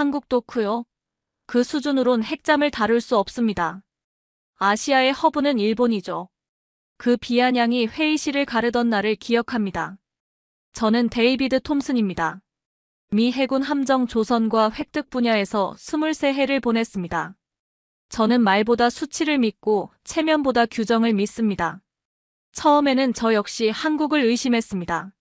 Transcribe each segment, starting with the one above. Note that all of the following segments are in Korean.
한국도 크요. 그 수준으론 핵잠을 다룰 수 없습니다. 아시아의 허브는 일본이죠. 그 비아냥이 회의실을 가르던 날을 기억합니다. 저는 데이비드 톰슨입니다. 미 해군 함정 조선과 획득 분야에서 23해를 보냈습니다. 저는 말보다 수치를 믿고 체면보다 규정을 믿습니다. 처음에는 저 역시 한국을 의심했습니다.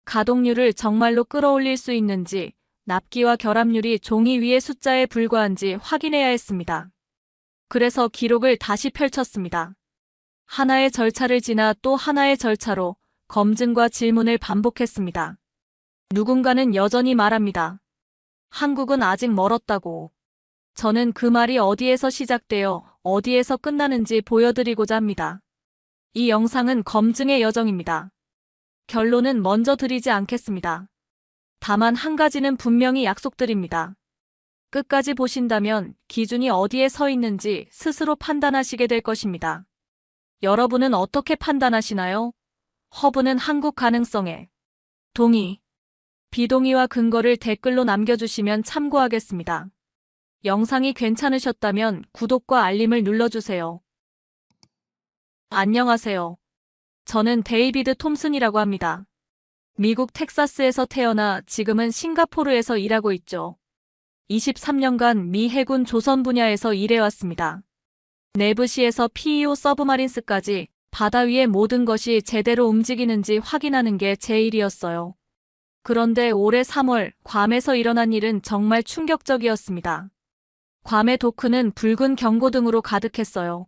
가동률을 정말로 끌어올릴 수 있는지, 납기와 결합률이 종이 위의 숫자에 불과한지 확인해야 했습니다. 그래서 기록을 다시 펼쳤습니다. 하나의 절차를 지나 또 하나의 절차로 검증과 질문을 반복했습니다. 누군가는 여전히 말합니다. 한국은 아직 멀었다고. 저는 그 말이 어디에서 시작되어 어디에서 끝나는지 보여드리고자 합니다. 이 영상은 검증의 여정입니다. 결론은 먼저 드리지 않겠습니다. 다만 한 가지는 분명히 약속드립니다. 끝까지 보신다면 기준이 어디에 서 있는지 스스로 판단하시게 될 것입니다. 여러분은 어떻게 판단하시나요? 허브는 한국 가능성에 동의, 비동의와 근거를 댓글로 남겨주시면 참고하겠습니다. 영상이 괜찮으셨다면 구독과 알림을 눌러주세요. 안녕하세요. 저는 데이비드 톰슨이라고 합니다. 미국 텍사스에서 태어나 지금은 싱가포르에서 일하고 있죠. 23년간 미 해군 조선 분야에서 일해왔습니다. 내부시에서 PEO 서브마린스까지 바다 위의 모든 것이 제대로 움직이는지 확인하는 게 제 일이었어요. 그런데 올해 3월 괌에서 일어난 일은 정말 충격적이었습니다. 괌의 도크는 붉은 경고등으로 가득했어요.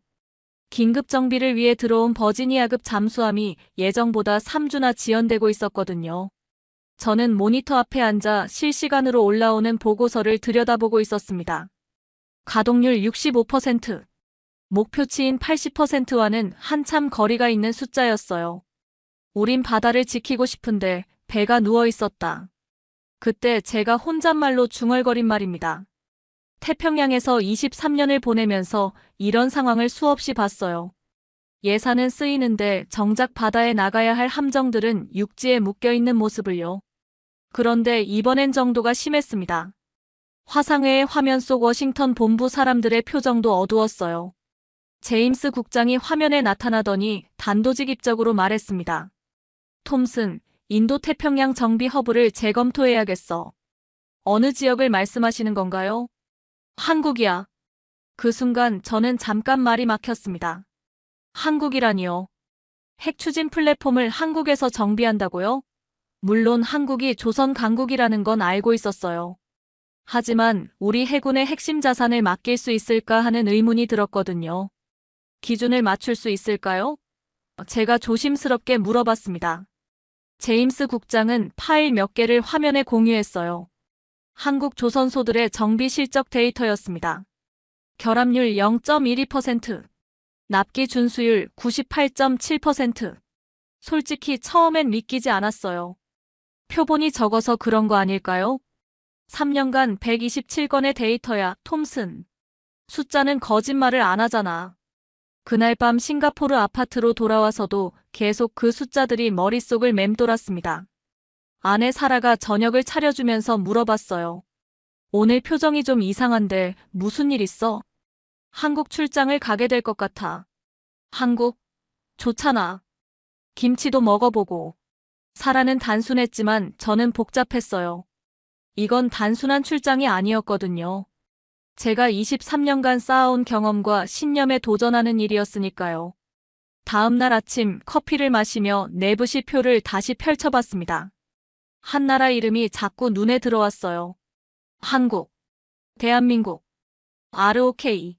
긴급 정비를 위해 들어온 버지니아급 잠수함이 예정보다 3주나 지연되고 있었거든요. 저는 모니터 앞에 앉아 실시간으로 올라오는 보고서를 들여다보고 있었습니다. 가동률 65%, 목표치인 80%와는 한참 거리가 있는 숫자였어요. 우린 바다를 지키고 싶은데 배가 누워 있었다. 그때 제가 혼잣말로 중얼거린 말입니다. 태평양에서 23년을 보내면서 이런 상황을 수없이 봤어요. 예산은 쓰이는데 정작 바다에 나가야 할 함정들은 육지에 묶여있는 모습을요. 그런데 이번엔 정도가 심했습니다. 화상회의 화면 속 워싱턴 본부 사람들의 표정도 어두웠어요. 제임스 국장이 화면에 나타나더니 단도직입적으로 말했습니다. 톰슨, 인도태평양 정비 허브를 재검토해야겠어. 어느 지역을 말씀하시는 건가요? 한국이야. 그 순간 저는 잠깐 말이 막혔습니다. 한국이라니요. 핵 추진 플랫폼을 한국에서 정비한다고요? 물론 한국이 조선 강국이라는 건 알고 있었어요. 하지만 우리 해군의 핵심 자산을 맡길 수 있을까 하는 의문이 들었거든요. 기준을 맞출 수 있을까요? 제가 조심스럽게 물어봤습니다. 제임스 국장은 파일 몇 개를 화면에 공유했어요. 한국 조선소들의 정비 실적 데이터였습니다. 결합률 0.12%, 납기 준수율 98.7%. 솔직히 처음엔 믿기지 않았어요. 표본이 적어서 그런 거 아닐까요? 3년간 127건의 데이터야, 톰슨. 숫자는 거짓말을 안 하잖아. 그날 밤 싱가포르 아파트로 돌아와서도 계속 그 숫자들이 머릿속을 맴돌았습니다. 아내 사라가 저녁을 차려주면서 물어봤어요. 오늘 표정이 좀 이상한데 무슨 일 있어? 한국 출장을 가게 될 것 같아. 한국? 좋잖아. 김치도 먹어보고. 사라는 단순했지만 저는 복잡했어요. 이건 단순한 출장이 아니었거든요. 제가 23년간 쌓아온 경험과 신념에 도전하는 일이었으니까요. 다음 날 아침 커피를 마시며 내부시 표를 다시 펼쳐봤습니다. 한 나라 이름이 자꾸 눈에 들어왔어요. 한국, 대한민국, ROK.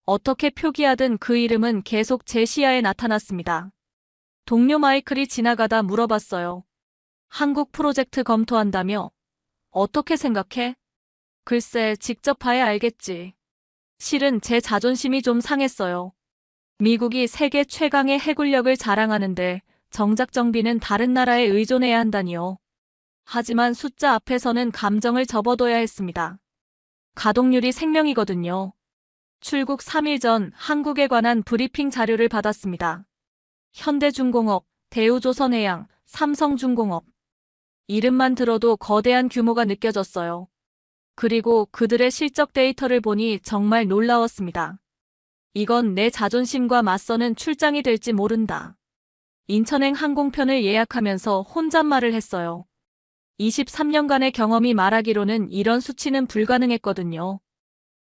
어떻게 표기하든 그 이름은 계속 제 시야에 나타났습니다. 동료 마이클이 지나가다 물어봤어요. 한국 프로젝트 검토한다며? 어떻게 생각해? 글쎄, 직접 봐야 알겠지. 실은 제 자존심이 좀 상했어요. 미국이 세계 최강의 해군력을 자랑하는데 정작 정비는 다른 나라에 의존해야 한다니요. 하지만 숫자 앞에서는 감정을 접어둬야 했습니다. 가동률이 생명이거든요. 출국 3일 전 한국에 관한 브리핑 자료를 받았습니다. 현대중공업, 그리고 그들의 실적 데이터를 보니 정말 놀라웠습니다. 이건 내 자존심과 맞서는 출장이 될지 모른다. 인천행 항공편을 예약하면서 혼잣말을 했어요. 23년간의 경험이 말하기로는 이런 수치는 불가능했거든요.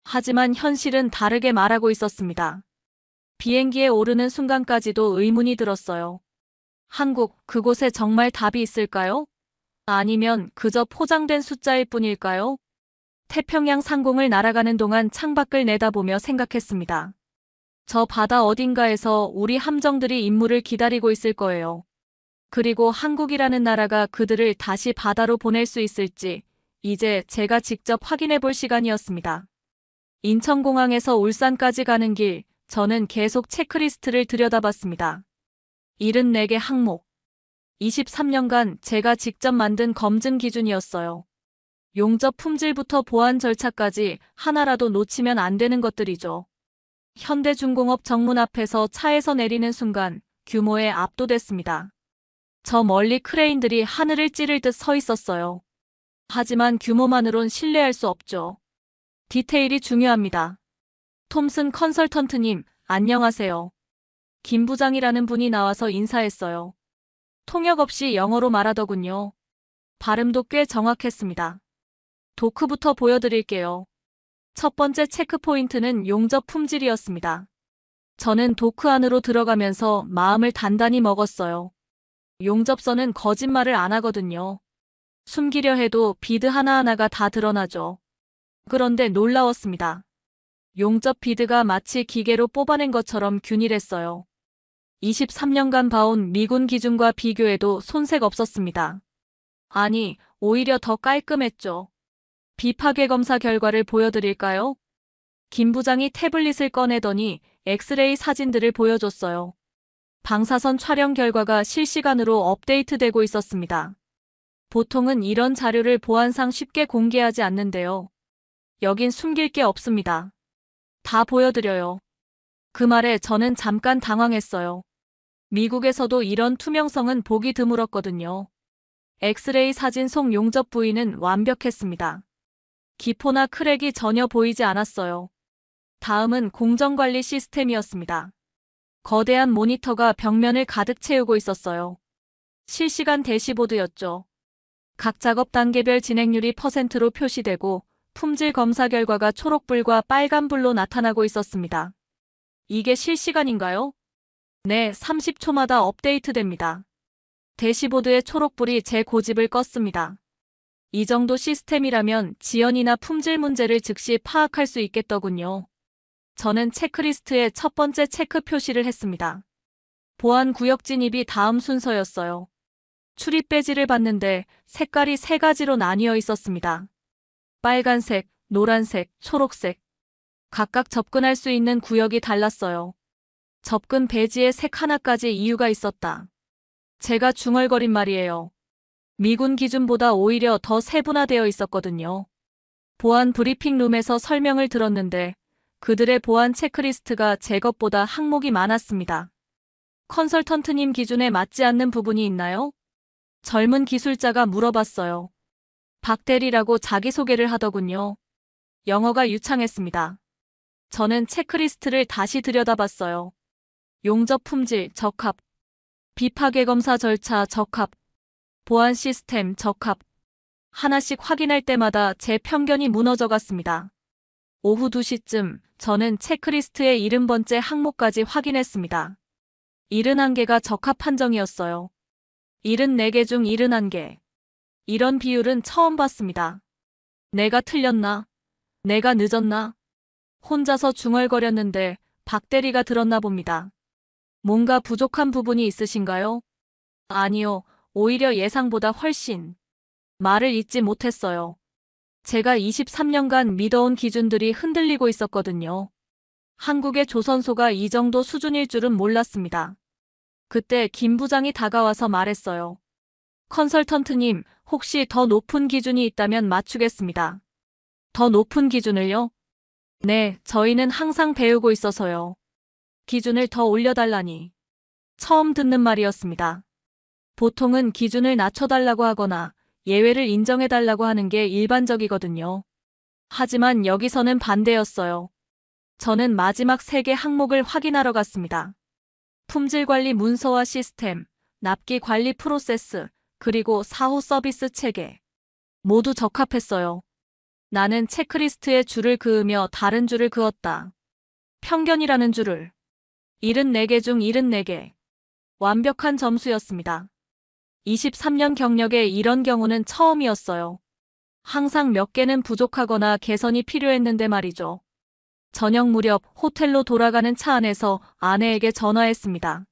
하지만 현실은 다르게 말하고 있었습니다. 비행기에 오르는 순간까지도 의문이 들었어요. 한국, 그곳에 정말 답이 있을까요? 아니면 그저 포장된 숫자일 뿐일까요? 태평양 상공을 날아가는 동안 창밖을 내다보며 생각했습니다. 저 바다 어딘가에서 우리 함정들이 임무를 기다리고 있을 거예요. 그리고 한국이라는 나라가 그들을 다시 바다로 보낼 수 있을지 이제 제가 직접 확인해 볼 시간이었습니다. 인천공항에서 울산까지 가는 길, 저는 계속 체크리스트를 들여다봤습니다. 74개 항목. 23년간 제가 직접 만든 검증 기준이었어요. 용접 품질부터 보안 절차까지 하나라도 놓치면 안 되는 것들이죠. 현대중공업 정문 앞에서 차에서 내리는 순간 규모에 압도됐습니다. 저 멀리 크레인들이 하늘을 찌를 듯 서 있었어요. 하지만 규모만으론 신뢰할 수 없죠. 디테일이 중요합니다. 톰슨 컨설턴트님, 안녕하세요. 김 부장이라는 분이 나와서 인사했어요. 통역 없이 영어로 말하더군요. 발음도 꽤 정확했습니다. 도크부터 보여드릴게요. 첫 번째 체크포인트는 용접 품질이었습니다. 저는 도크 안으로 들어가면서 마음을 단단히 먹었어요. 용접선은 거짓말을 안 하거든요. 숨기려 해도 비드 하나하나가 다 드러나죠. 그런데 놀라웠습니다. 용접 비드가 마치 기계로 뽑아낸 것처럼 균일했어요. 23년간 봐온 미군 기준과 비교해도 손색 없었습니다. 아니, 오히려 더 깔끔했죠. 비파괴 검사 결과를 보여드릴까요? 김 부장이 태블릿을 꺼내더니 엑스레이 사진들을 보여줬어요. 방사선 촬영 결과가 실시간으로 업데이트되고 있었습니다. 보통은 이런 자료를 보안상 쉽게 공개하지 않는데요. 여긴 숨길 게 없습니다. 다 보여드려요. 그 말에 저는 잠깐 당황했어요. 미국에서도 이런 투명성은 보기 드물었거든요. 엑스레이 사진 속 용접 부위는 완벽했습니다. 기포나 크랙이 전혀 보이지 않았어요. 다음은 공정관리 시스템이었습니다. 거대한 모니터가 벽면을 가득 채우고 있었어요. 실시간 대시보드였죠. 각 작업 단계별 진행률이 %로 표시되고 품질 검사 결과가 초록불과 빨간불로 나타나고 있었습니다. 이게 실시간인가요? 네, 30초마다 업데이트됩니다. 대시보드의 초록불이 제 고집을 껐습니다. 이 정도 시스템이라면 지연이나 품질 문제를 즉시 파악할 수 있겠더군요. 저는 체크리스트에 첫 번째 체크 표시를 했습니다. 보안 구역 진입이 다음 순서였어요. 출입 배지를 봤는데 색깔이 3가지로 나뉘어 있었습니다. 빨간색, 노란색, 초록색. 각각 접근할 수 있는 구역이 달랐어요. 접근 배지의 색 하나까지 이유가 있었다. 제가 중얼거린 말이에요. 미군 기준보다 오히려 더 세분화되어 있었거든요. 보안 브리핑 룸에서 설명을 들었는데 그들의 보안 체크리스트가 제 것보다 항목이 많았습니다. 컨설턴트님 기준에 맞지 않는 부분이 있나요? 젊은 기술자가 물어봤어요. 박대리라고 자기소개를 하더군요. 영어가 유창했습니다. 저는 체크리스트를 다시 들여다봤어요. 용접 품질 적합, 비파괴 검사 절차 적합, 보안 시스템 적합. 하나씩 확인할 때마다 제 편견이 무너져갔습니다. 오후 2시쯤 저는 체크리스트의 70번째 항목까지 확인했습니다. 71개가 적합 판정이었어요. 74개 중 71개. 이런 비율은 처음 봤습니다. 내가 틀렸나? 내가 늦었나? 혼자서 중얼거렸는데 박 대리가 들었나 봅니다. 뭔가 부족한 부분이 있으신가요? 아니요, 오히려 예상보다 훨씬. 말을 잇지 못했어요. 제가 23년간 믿어온 기준들이 흔들리고 있었거든요. 한국의 조선소가 이 정도 수준일 줄은 몰랐습니다. 그때 김 부장이 다가와서 말했어요. 컨설턴트님, 혹시 더 높은 기준이 있다면 맞추겠습니다. 더 높은 기준을요? 네, 저희는 항상 배우고 있어서요. 기준을 더 올려달라니. 처음 듣는 말이었습니다. 보통은 기준을 낮춰달라고 하거나 예외를 인정해달라고 하는 게 일반적이거든요. 하지만 여기서는 반대였어요. 저는 마지막 3개 항목을 확인하러 갔습니다. 품질관리 문서와 시스템, 납기 관리 프로세스, 그리고 사후 서비스 체계. 모두 적합했어요. 나는 체크리스트에 줄을 그으며 다른 줄을 그었다. 편견이라는 줄을. 74개 중 74개. 완벽한 점수였습니다. 23년 경력에 이런 경우는 처음이었어요. 항상 몇 개는 부족하거나 개선이 필요했는데 말이죠. 저녁 무렵 호텔로 돌아가는 차 안에서 아내에게 전화했습니다.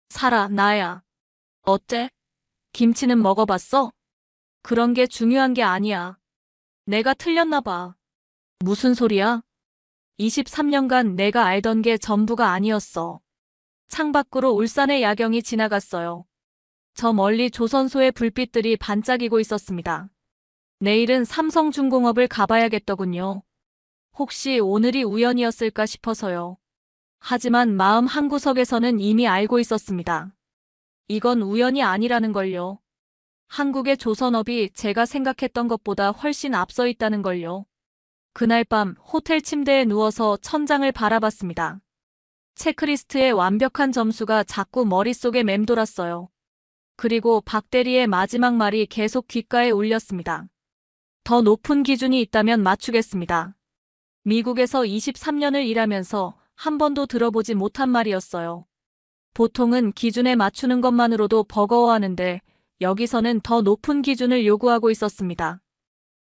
사라, 나야. 어때? 김치는 먹어봤어? 그런 게 중요한 게 아니야. 내가 틀렸나 봐. 무슨 소리야? 23년간 내가 알던 게 전부가 아니었어. 창밖으로 울산의 야경이 지나갔어요. 저 멀리 조선소의 불빛들이 반짝이고 있었습니다. 내일은 삼성중공업을 가봐야겠더군요. 혹시 오늘이 우연이었을까 싶어서요. 하지만 마음 한구석에서는 이미 알고 있었습니다. 이건 우연이 아니라는 걸요. 한국의 조선업이 제가 생각했던 것보다 훨씬 앞서 있다는 걸요. 그날 밤 호텔 침대에 누워서 천장을 바라봤습니다. 체크리스트의 완벽한 점수가 자꾸 머릿속에 맴돌았어요. 그리고 박 대리의 마지막 말이 계속 귓가에 울렸습니다. 더 높은 기준이 있다면 맞추겠습니다. 미국에서 23년을 일하면서 한 번도 들어보지 못한 말이었어요. 보통은 기준에 맞추는 것만으로도 버거워하는데 여기서는 더 높은 기준을 요구하고 있었습니다.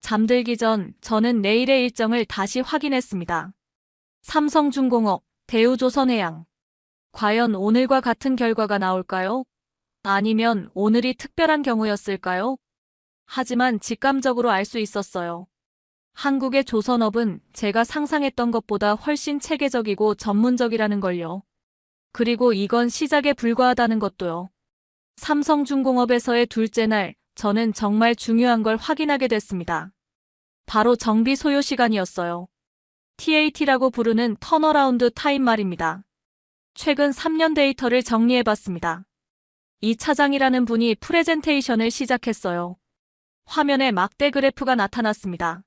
잠들기 전 저는 내일의 일정을 다시 확인했습니다. 삼성중공업, 대우조선해양. 과연 오늘과 같은 결과가 나올까요? 아니면 오늘이 특별한 경우였을까요? 하지만 직감적으로 알 수 있었어요. 한국의 조선업은 제가 상상했던 것보다 훨씬 체계적이고 전문적이라는 걸요. 그리고 이건 시작에 불과하다는 것도요. 삼성중공업에서의 둘째 날, 저는 정말 중요한 걸 확인하게 됐습니다. 바로 정비 소요 시간이었어요. TAT라고 부르는 턴어라운드 타임 말입니다. 최근 3년 데이터를 정리해봤습니다. 이 차장이라는 분이 프레젠테이션을 시작했어요. 화면에 막대 그래프가 나타났습니다.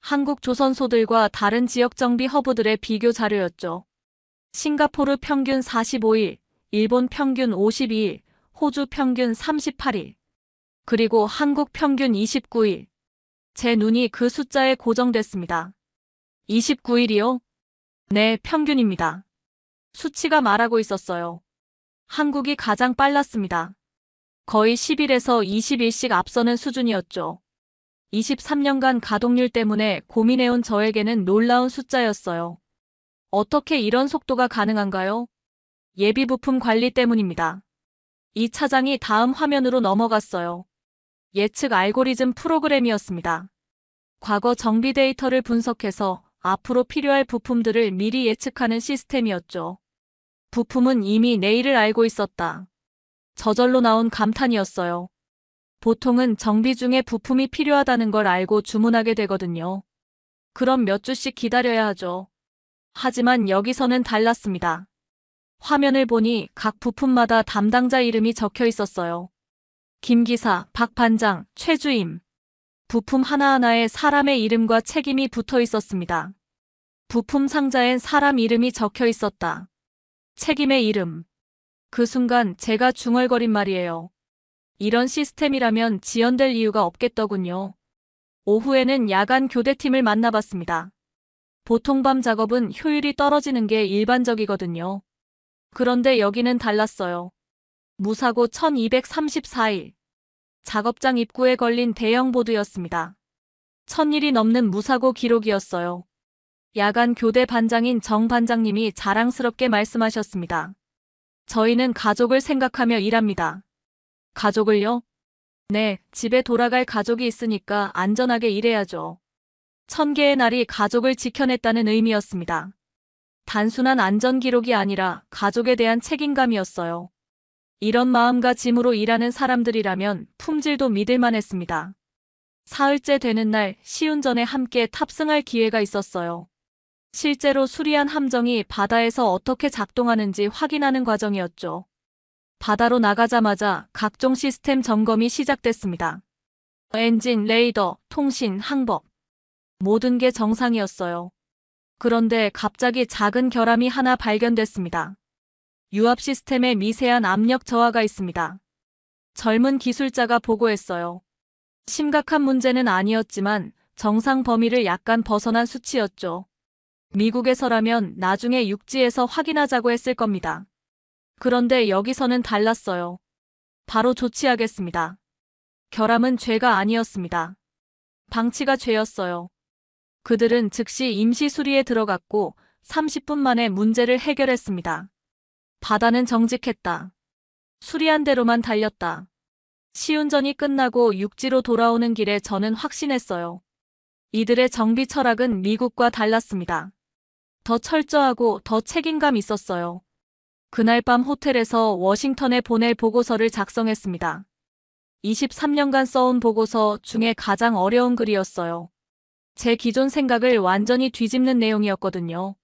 한국 조선소들과 다른 지역 정비 허브들의 비교 자료였죠. 싱가포르 평균 45일, 일본 평균 52일, 호주 평균 38일, 그리고 한국 평균 29일. 제 눈이 그 숫자에 고정됐습니다. 29일이요? 네, 평균입니다. 수치가 말하고 있었어요. 한국이 가장 빨랐습니다. 거의 10일에서 20일씩 앞서는 수준이었죠. 23년간 가동률 때문에 고민해온 저에게는 놀라운 숫자였어요. 어떻게 이런 속도가 가능한가요? 예비 부품 관리 때문입니다. 이 차장이 다음 화면으로 넘어갔어요. 예측 알고리즘 프로그램이었습니다. 과거 정비 데이터를 분석해서 앞으로 필요할 부품들을 미리 예측하는 시스템이었죠. 부품은 이미 내일을 알고 있었다. 저절로 나온 감탄이었어요. 보통은 정비 중에 부품이 필요하다는 걸 알고 주문하게 되거든요. 그럼 몇 주씩 기다려야 하죠. 하지만 여기서는 달랐습니다. 화면을 보니 각 부품마다 담당자 이름이 적혀 있었어요. 김 기사, 박 반장, 최주임. 부품 하나하나에 사람의 이름과 책임이 붙어 있었습니다. 부품 상자엔 사람 이름이 적혀 있었다. 책임의 이름. 그 순간 제가 중얼거린 말이에요. 이런 시스템이라면 지연될 이유가 없겠더군요. 오후에는 야간 교대팀을 만나봤습니다. 보통 밤 작업은 효율이 떨어지는 게 일반적이거든요. 그런데 여기는 달랐어요. 무사고 1234일. 작업장 입구에 걸린 대형 보드였습니다. 1000일이 넘는 무사고 기록이었어요. 야간 교대 반장인 정 반장님이 자랑스럽게 말씀하셨습니다. 저희는 가족을 생각하며 일합니다. 가족을요? 네, 집에 돌아갈 가족이 있으니까 안전하게 일해야죠. 1000개의 날이 가족을 지켜냈다는 의미였습니다. 단순한 안전 기록이 아니라 가족에 대한 책임감이었어요. 이런 마음가짐으로 일하는 사람들이라면 품질도 믿을만 했습니다. 사흘째 되는 날 시운전에 함께 탑승할 기회가 있었어요. 실제로 수리한 함정이 바다에서 어떻게 작동하는지 확인하는 과정이었죠. 바다로 나가자마자 각종 시스템 점검이 시작됐습니다. 엔진, 레이더, 통신, 항법. 모든 게 정상이었어요. 그런데 갑자기 작은 결함이 하나 발견됐습니다. 유압 시스템에 미세한 압력 저하가 있습니다. 젊은 기술자가 보고했어요. 심각한 문제는 아니었지만 정상 범위를 약간 벗어난 수치였죠. 미국에서라면 나중에 육지에서 확인하자고 했을 겁니다. 그런데 여기서는 달랐어요. 바로 조치하겠습니다. 결함은 죄가 아니었습니다. 방치가 죄였어요. 그들은 즉시 임시 수리에 들어갔고 30분 만에 문제를 해결했습니다. 바다는 정직했다. 수리한 대로만 달렸다. 시운전이 끝나고 육지로 돌아오는 길에 저는 확신했어요. 이들의 정비 철학은 미국과 달랐습니다. 더 철저하고 더 책임감 있었어요. 그날 밤 호텔에서 워싱턴에 보낼 보고서를 작성했습니다. 23년간 써온 보고서 중에 가장 어려운 글이었어요. 제 기존 생각을 완전히 뒤집는 내용이었거든요.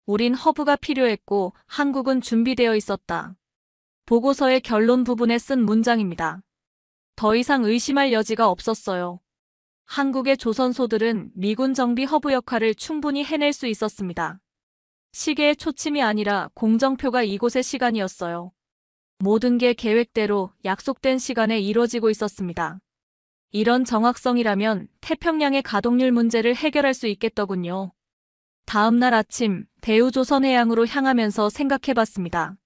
우린 허브가 필요했고 한국은 준비되어 있었다. 보고서의 결론 부분에 쓴 문장입니다. 더 이상 의심할 여지가 없었어요. 한국의 조선소들은 미군 정비 허브 역할을 충분히 해낼 수 있었습니다. 시계의 초침이 아니라 공정표가 이곳의 시간이었어요. 모든 게 계획대로 약속된 시간에 이루어지고 있었습니다. 이런 정확성이라면 태평양의 가동률 문제를 해결할 수 있겠더군요. 다음 날 아침 대우조선해양으로 향하면서 생각해봤습니다.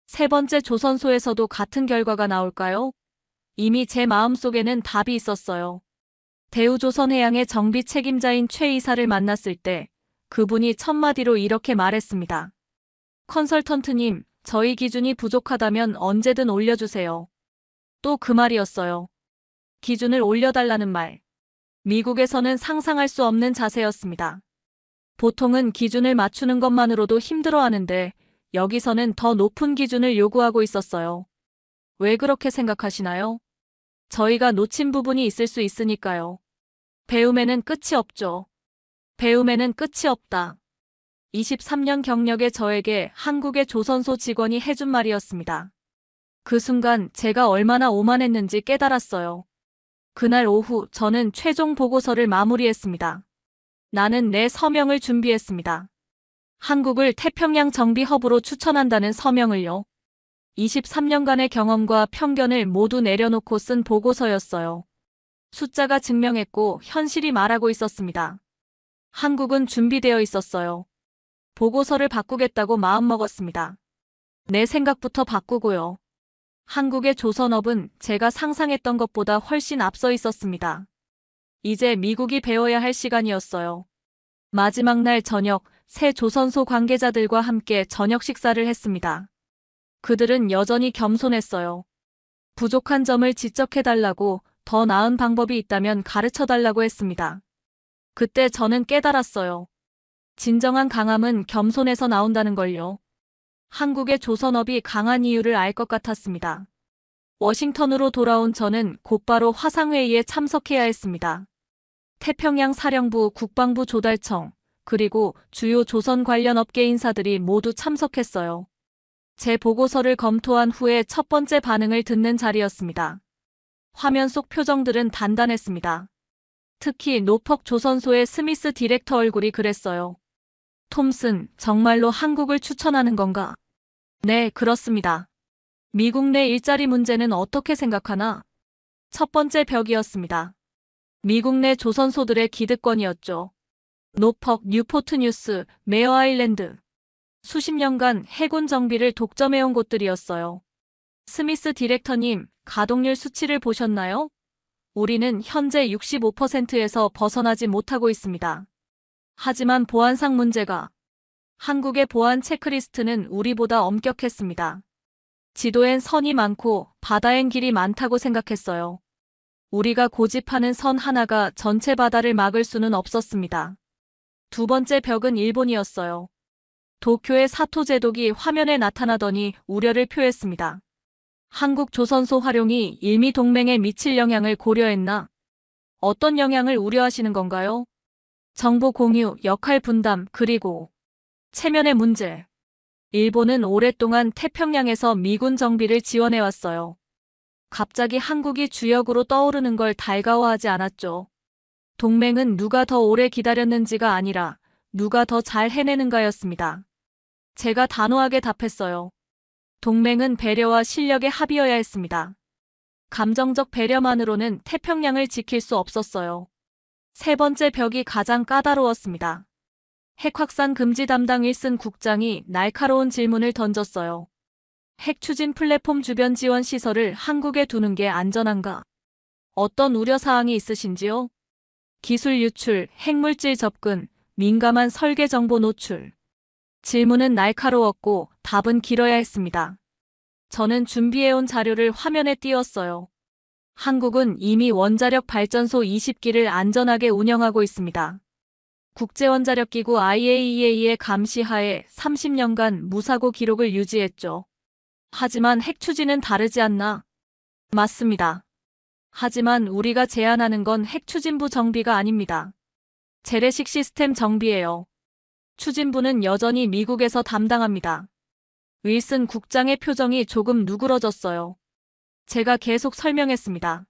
세 번째 조선소에서도 같은 결과가 나올까요? 이미 제 마음속에는 답이 있었어요. 대우조선해양의 정비 책임자인 최 이사를 만났을 때 그분이 첫마디로 이렇게 말했습니다. 컨설턴트님, 저희 기준이 부족하다면 언제든 올려주세요. 또 그 말이었어요. 기준을 올려달라는 말. 미국에서는 상상할 수 없는 자세였습니다. 보통은 기준을 맞추는 것만으로도 힘들어하는데 여기서는 더 높은 기준을 요구하고 있었어요. 왜 그렇게 생각하시나요? 저희가 놓친 부분이 있을 수 있으니까요. 배움에는 끝이 없죠. 배움에는 끝이 없다. 23년 경력의 저에게 한국의 조선소 직원이 해준 말이었습니다. 그 순간 제가 얼마나 오만했는지 깨달았어요. 그날 오후 저는 최종 보고서를 마무리했습니다. 나는 내 서명을 준비했습니다. 한국을 태평양 정비 허브로 추천한다는 서명을요. 23년간의 경험과 편견을 모두 내려놓고 쓴 보고서였어요. 숫자가 증명했고 현실이 말하고 있었습니다. 한국은 준비되어 있었어요. 보고서를 바꾸겠다고 마음먹었습니다. 내 생각부터 바꾸고요. 한국의 조선업은 제가 상상했던 것보다 훨씬 앞서 있었습니다. 이제 미국이 배워야 할 시간이었어요. 마지막 날 저녁, 새 조선소 관계자들과 함께 저녁 식사를 했습니다. 그들은 여전히 겸손했어요. 부족한 점을 지적해달라고, 더 나은 방법이 있다면 가르쳐달라고 했습니다. 그때 저는 깨달았어요. 진정한 강함은 겸손에서 나온다는 걸요. 한국의 조선업이 강한 이유를 알 것 같았습니다. 워싱턴으로 돌아온 저는 곧바로 화상회의에 참석해야 했습니다. 태평양 사령부, 국방부 조달청, 그리고 주요 조선 관련 업계 인사들이 모두 참석했어요. 제 보고서를 검토한 후에 첫 번째 반응을 듣는 자리였습니다. 화면 속 표정들은 단단했습니다. 특히 노퍽 조선소의 스미스 디렉터 얼굴이 그랬어요. 톰슨, 정말로 한국을 추천하는 건가? 네, 그렇습니다. 미국 내 일자리 문제는 어떻게 생각하나? 첫 번째 벽이었습니다. 미국 내 조선소들의 기득권이었죠. 노퍽, 뉴포트 뉴스, 메어 아일랜드. 수십 년간 해군 정비를 독점해온 곳들이었어요. 스미스 디렉터님, 가동률 수치를 보셨나요? 우리는 현재 65%에서 벗어나지 못하고 있습니다. 하지만 보안상 문제가. 한국의 보안 체크리스트는 우리보다 엄격했습니다. 지도엔 선이 많고 바다엔 길이 많다고 생각했어요. 우리가 고집하는 선 하나가 전체 바다를 막을 수는 없었습니다. 두 번째 벽은 일본이었어요. 도쿄의 사토 제독이 화면에 나타나더니 우려를 표했습니다. 한국 조선소 활용이 일미 동맹에 미칠 영향을 고려했나? 어떤 영향을 우려하시는 건가요? 정보 공유, 역할 분담, 그리고 체면의 문제. 일본은 오랫동안 태평양에서 미군 정비를 지원해왔어요. 갑자기 한국이 주역으로 떠오르는 걸 달가워하지 않았죠. 동맹은 누가 더 오래 기다렸는지가 아니라 누가 더 잘 해내는가였습니다. 제가 단호하게 답했어요. 동맹은 배려와 실력의 합이어야 했습니다. 감정적 배려만으로는 태평양을 지킬 수 없었어요. 세 번째 벽이 가장 까다로웠습니다. 핵확산 금지 담당 윌슨 국장이 날카로운 질문을 던졌어요. 핵 추진 플랫폼 주변 지원 시설을 한국에 두는 게 안전한가? 어떤 우려사항이 있으신지요? 기술 유출, 핵물질 접근, 민감한 설계 정보 노출. 질문은 날카로웠고 답은 길어야 했습니다. 저는 준비해온 자료를 화면에 띄웠어요. 한국은 이미 원자력 발전소 20기를 안전하게 운영하고 있습니다. 국제원자력기구 IAEA의 감시하에 30년간 무사고 기록을 유지했죠. 하지만 핵 추진은 다르지 않나? 맞습니다. 하지만 우리가 제안하는 건 핵 추진부 정비가 아닙니다. 재래식 시스템 정비예요. 추진부는 여전히 미국에서 담당합니다. 윌슨 국장의 표정이 조금 누그러졌어요. 제가 계속 설명했습니다.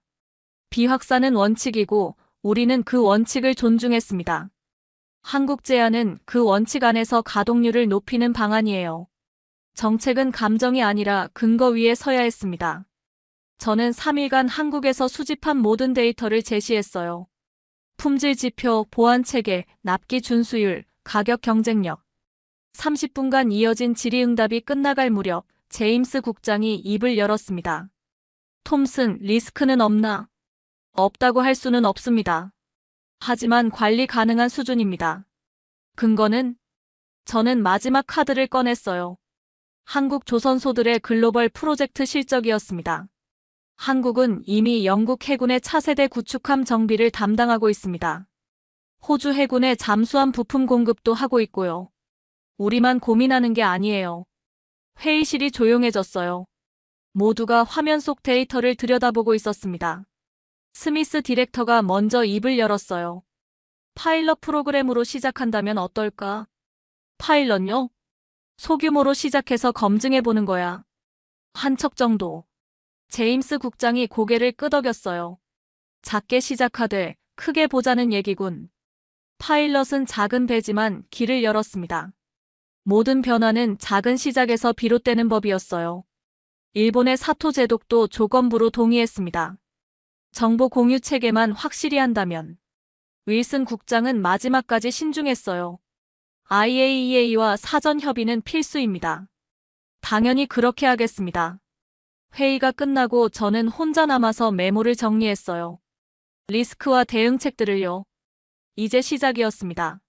비확산은 원칙이고 우리는 그 원칙을 존중했습니다. 한국 제안은 그 원칙 안에서 가동률을 높이는 방안이에요. 정책은 감정이 아니라 근거 위에 서야 했습니다. 저는 3일간 한국에서 수집한 모든 데이터를 제시했어요. 품질 지표, 보안 체계, 납기 준수율, 가격 경쟁력. 30분간 이어진 질의응답이 끝나갈 무렵 제임스 국장이 입을 열었습니다. 톰슨, 리스크는 없나? 없다고 할 수는 없습니다. 하지만 관리 가능한 수준입니다. 근거는? 저는 마지막 카드를 꺼냈어요. 한국 조선소들의 글로벌 프로젝트 실적이었습니다. 한국은 이미 영국 해군의 차세대 구축함 정비를 담당하고 있습니다. 호주 해군의 잠수함 부품 공급도 하고 있고요. 우리만 고민하는 게 아니에요. 회의실이 조용해졌어요. 모두가 화면 속 데이터를 들여다보고 있었습니다. 스미스 디렉터가 먼저 입을 열었어요. 파일럿 프로그램으로 시작한다면 어떨까? 파일럿요? 소규모로 시작해서 검증해보는 거야. 한 척 정도. 제임스 국장이 고개를 끄덕였어요. 작게 시작하되 크게 보자는 얘기군. 파일럿은 작은 배지만 길을 열었습니다. 모든 변화는 작은 시작에서 비롯되는 법이었어요. 일본의 사토 제독도 조건부로 동의했습니다. 정보 공유 체계만 확실히 한다면. 윌슨 국장은 마지막까지 신중했어요. IAEA와 사전 협의는 필수입니다. 당연히 그렇게 하겠습니다. 회의가 끝나고 저는 혼자 남아서 메모를 정리했어요. 리스크와 대응책들을요. 이제 시작이었습니다.